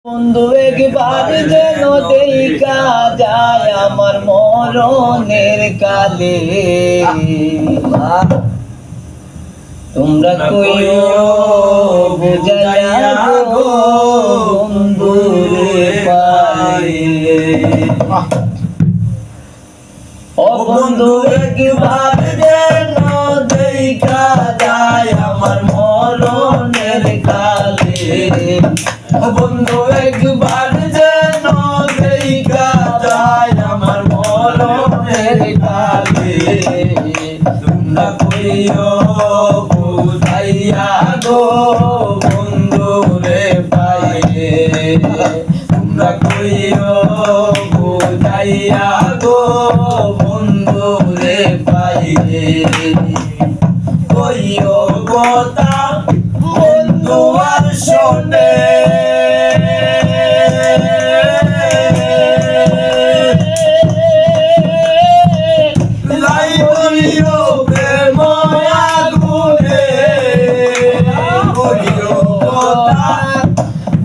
বন্ধু একবার যেন দেখা যায় আমার মরণের কালে, তোমরা কইও বুঝাইয়া গো বন্ধুরে পায়ে। ও বন্ধু একবার যেন দেখা যায় আমার মরণের কালে, বন্ধু একবার যেন দেখা যায় আমার মরণের কালে, তোমরা কইও বুঝাইয়া গো বন্ধু রে পাইলে, তোমরা কইও বুঝাইয়া গো বন্ধু রে পাইলে। কইও কথা বন্ধু আর শোনে,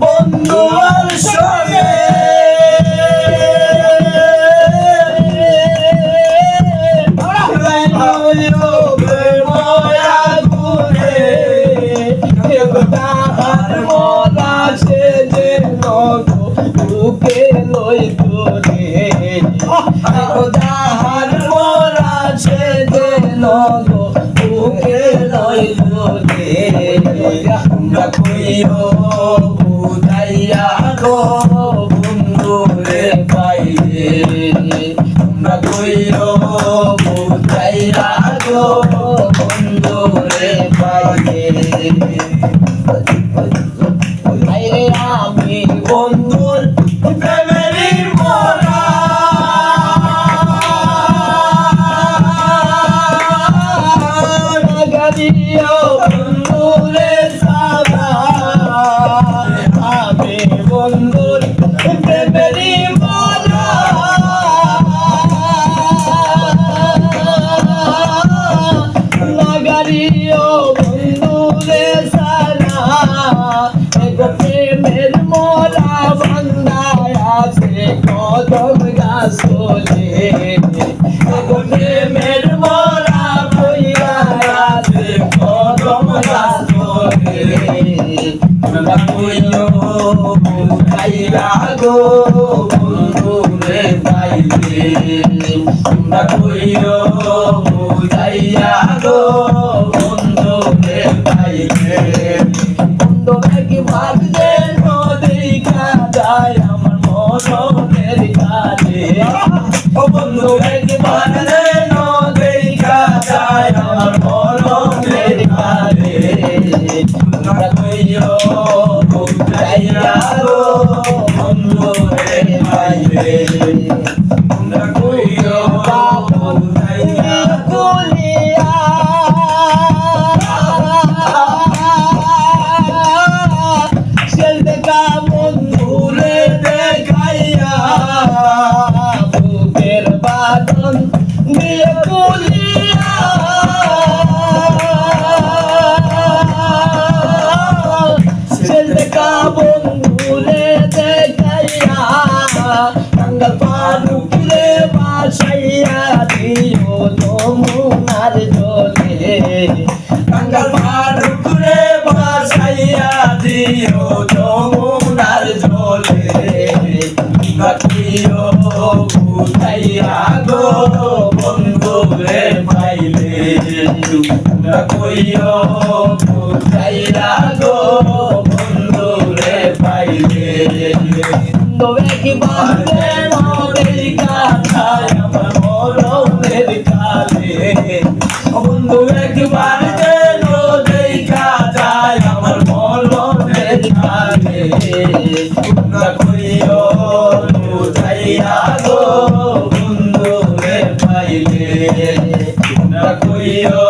বন্ধু আর শোনে, বুকে লই তুলে যাহার মোরা সে যেন বুকে লই তুলে, তোমরা কইও বুঝাইয়া গো বন্ধু রে পাইলে, তোমরা কইও বুঝাইয়া গো বন্ধু রে পাইলে। আমি বন্ধুর প্রেমেরই মরা, গাড়িও বন্ধুরে সারা, আমি বন্ধুর প্রেমেরই মরা, গাড়িও বন্ধুরে সারা, প্রেমের মোরা বান্ধায় আছে কদম গাছলে, প্রেমের মোরা বইয়া আছে কদম গাছলে, তোমরা কইও বুঝাইয়া গো বন্ধু রে পাইলে, তোমরা কইও বুঝাইয়া গো বন্ধু রে পাইলে। বন্ধু একবার যেন দেখা যায় আমার মরণের কালে, ও বন্ধু একবার যেন দেখা যায় আমার মরণের কালে, তোমরা কইও বুঝাইয়া গো বন্ধু রে পাইলে, তোমরা কইও বুঝাইয়া গুলিয়া বন্ধুরে দেখাইয়া বুকের বাঁধন দিয়ে খুলিয়া, সে দেখা বন্ধুরে দেখাইয়া টাঙ্গাল পাড়ুরে বাসাইয়া দিও যমুনার জলে, টাঙ্গাল পাড়ুরে বাসাইয়া দিও যমুনার জলে, তোমরা কইও বুঝাইয়া গো বন্ধু রে পাইলে, তোমরা কইও বুঝাইয়া গো বন্ধু রে পাইলে। একবার যেন দেখা যায় আমার মরণের কালে, বন্ধু একবার যেন দেখা যায় আমার মরণের কালে, তোমরা কইও বুঝাইয়া গো বন্ধু রে পাইলে, তোমরা কইও